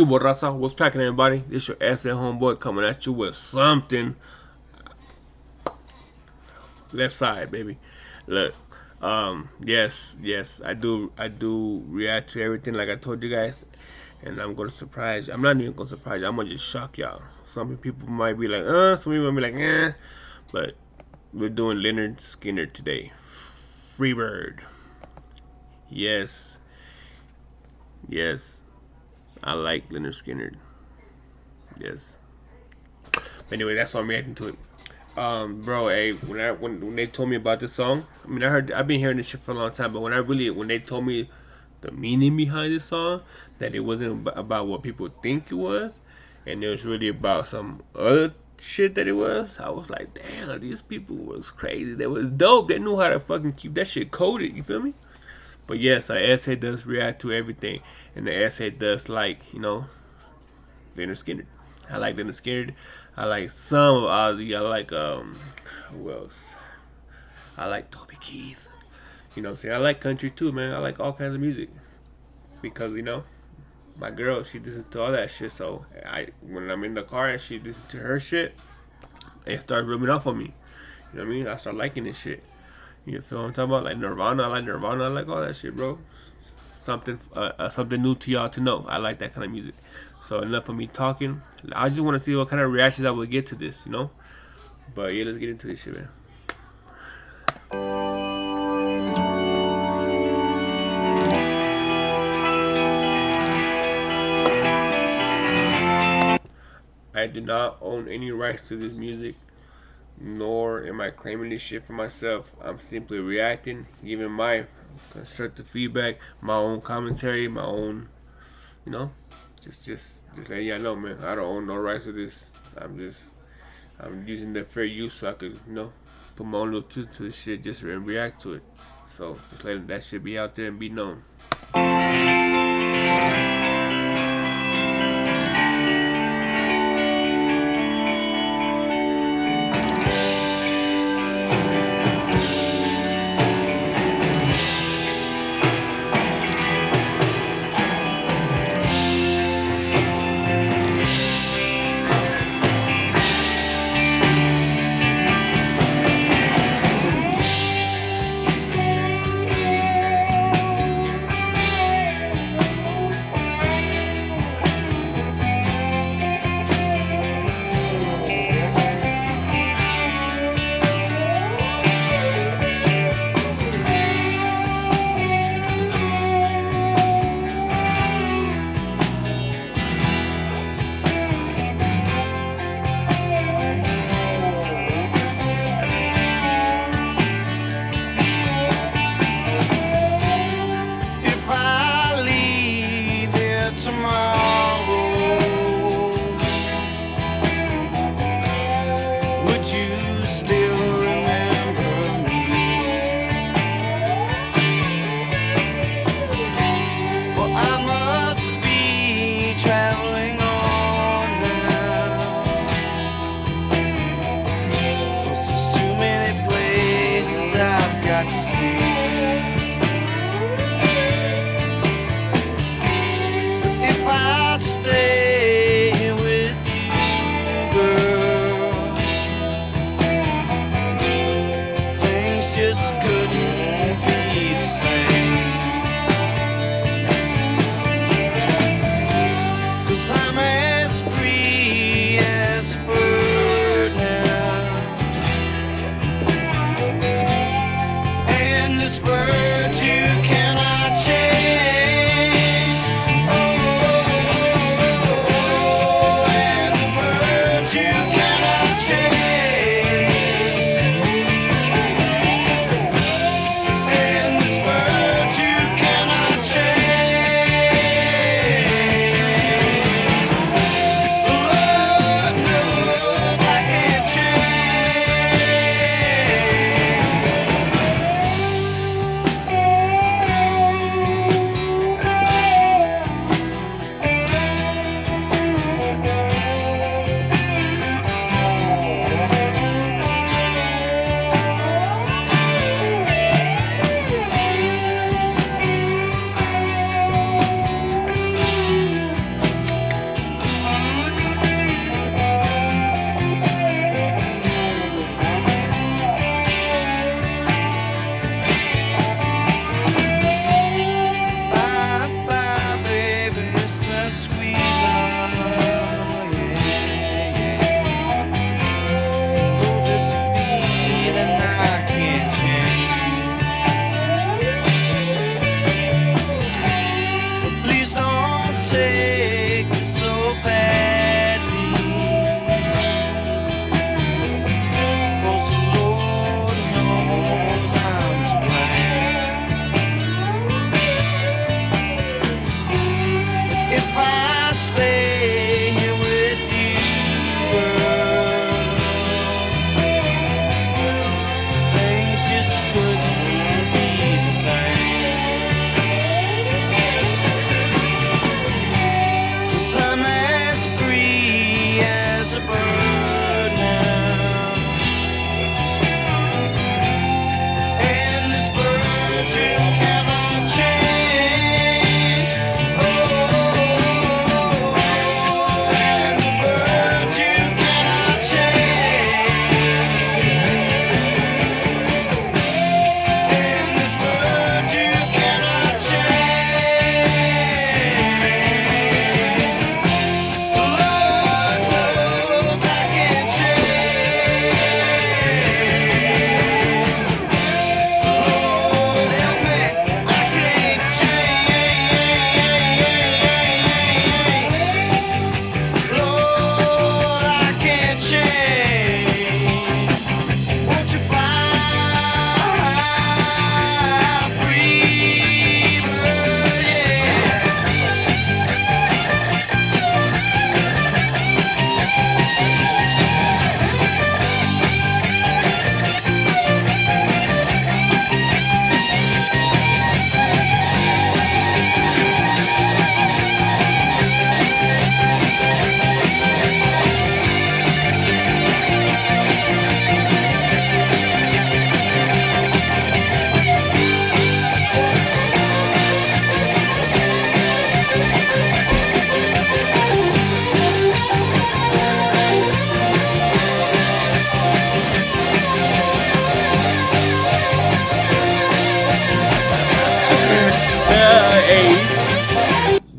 you, Borrasa. What's packing, everybody? This your Esse homeboy coming at you with something. Left side, baby. Look, yes, I do react to everything like I told you guys, and I'm gonna surprise you. I'm not even gonna surprise you. I'm gonna just shock y'all. Some people might be like, some people might be like, eh, but we're doing Lynyrd Skynyrd today. Freebird. Yes, I like Lynyrd Skynyrd. Yes. But anyway, that's why I'm reacting to it. Bro, hey, when they told me about this song, I mean, I've been hearing this shit for a long time, but when they told me the meaning behind this song, that it wasn't about what people think it was, and it was really about some other shit that it was, I was like, damn, these people was crazy. They was dope. They knew how to fucking keep that shit coded. You feel me? But yes, Esse does react to everything, and the Esse does like, Lynyrd Skynyrd. I like Lynyrd Skynyrd. I like some of Ozzy. I like who else? I like Toby Keith. You know what I'm saying? I like country too, man. I like all kinds of music because my girl, she listens to all that shit. So when I'm in the car and she listens to her shit, it starts rubbing off on me. You know what I mean? I start liking this shit. You feel what I'm talking about? Like Nirvana, I like Nirvana. I like all that shit, bro. Something new to y'all to know. I like that kind of music. So enough of me talking. I just want to see what kind of reactions I will get to this, But yeah, let's get into this shit, man. I do not own any rights to this music, nor am I claiming this shit for myself. I'm simply reacting, giving my constructive feedback, my own commentary, my own, just letting y'all know, man. I don't own no rights to this. I'm using the fair use so I could, put my own little twist to this shit, just and react to it. So just letting that shit be out there and be known.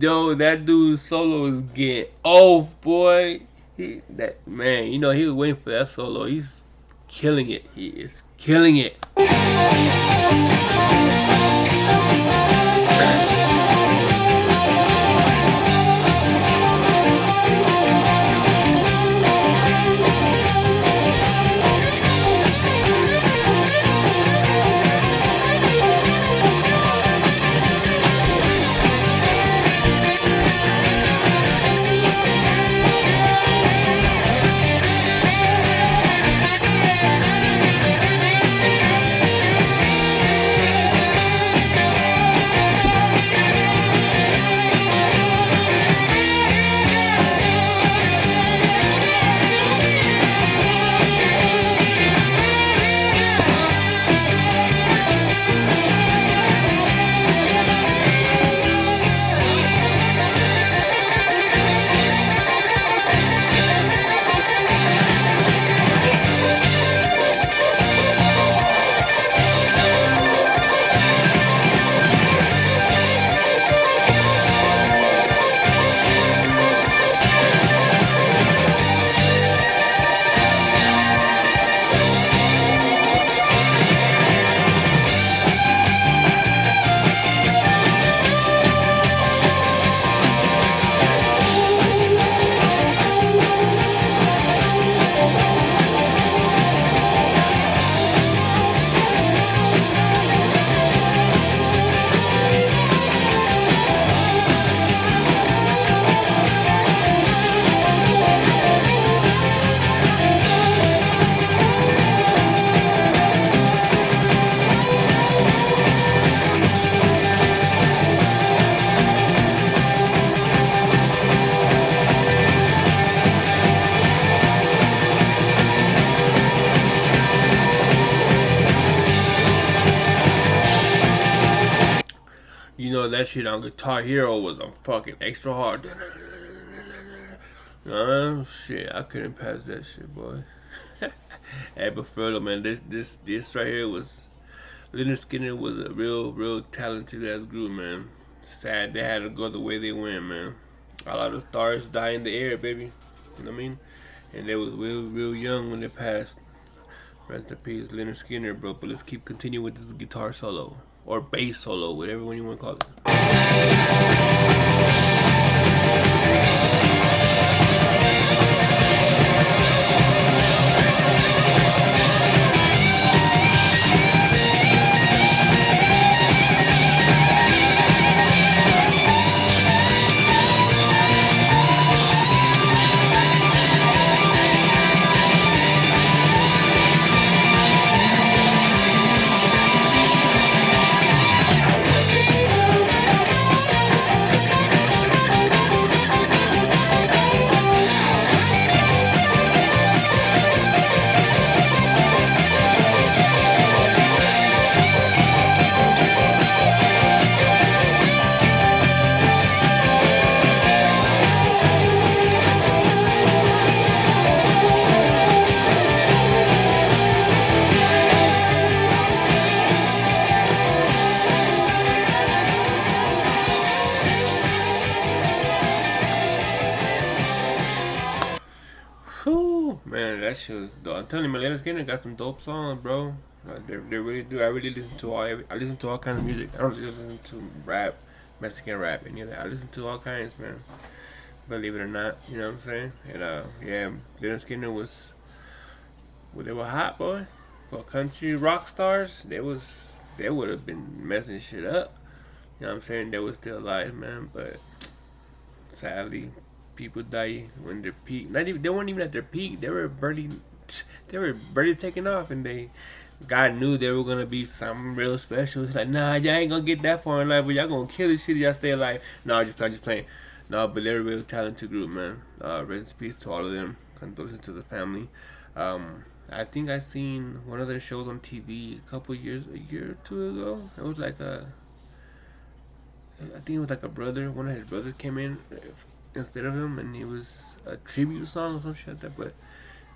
Yo, that dude's solo is getting off, boy. That man, you know he was waiting for that solo. He's killing it. He is killing it. You know that shit on Guitar Hero was a fucking extra hard. Shit, I couldn't pass that shit, boy. Hey, but for real, man, this right here was Lynyrd Skynyrd was a real talented ass group, man. Sad they had to go the way they went, man. A lot of stars die in the air, baby. You know what I mean? And they was real young when they passed. Rest in peace, Lynyrd Skynyrd, bro. But let's keep continuing with this guitar solo or bass solo, whatever one you want to call it. Whew, man, that shit was dope. I'm telling you, man, Lynyrd Skynyrd got some dope songs, bro. They really do. I really listen to I listen to all kinds of music. I don't listen to rap, Mexican rap, any of that. I listen to all kinds, man. Believe it or not, you know what I'm saying? And yeah, Lynyrd Skynyrd was, well, they were hot, boy. For country rock stars, they would have been messing shit up. You know what I'm saying? They were still alive, man. But sadly, people die when they're peak. Not even, they weren't even at their peak. They were barely taking off, and God knew they were gonna be something real special. He's like, nah, y'all ain't gonna get that far in life, but y'all gonna kill this shit if y'all stay alive. No, just playing. No, but they're a real talented group, man. Rest in peace to all of them. Condolences to the family. I think I seen one of their shows on TV a year or two ago. It was like I think it was like a brother. One of his brothers came in instead of him, and it was a tribute song or some shit like that. But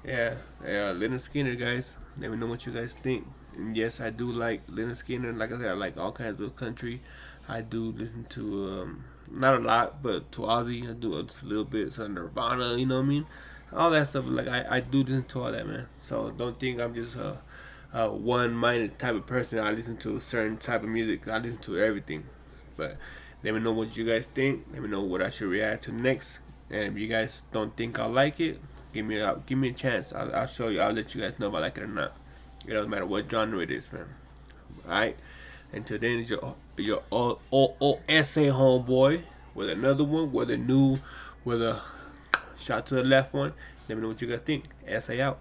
yeah, Lynyrd Skynyrd, guys. Let me know what you guys think. And yes, I do like Lynyrd Skynyrd. Like I said, I like all kinds of country. I do listen to not a lot, but to Ozzy I do just a little bit. Some Nirvana, you know what I mean? All that stuff. Like I do listen to all that, man. So don't think I'm just a one-minded type of person. I listen to a certain type of music. I listen to everything. But let me know what you guys think. Let me know what I should react to next. And if you guys don't think I like it, give me a chance. I'll show you. I'll let you guys know if I like it or not. It doesn't matter what genre it is, man. All right. Until then, it's your Esse homeboy with another one, with a shout to the left one. Let me know what you guys think. Esse out.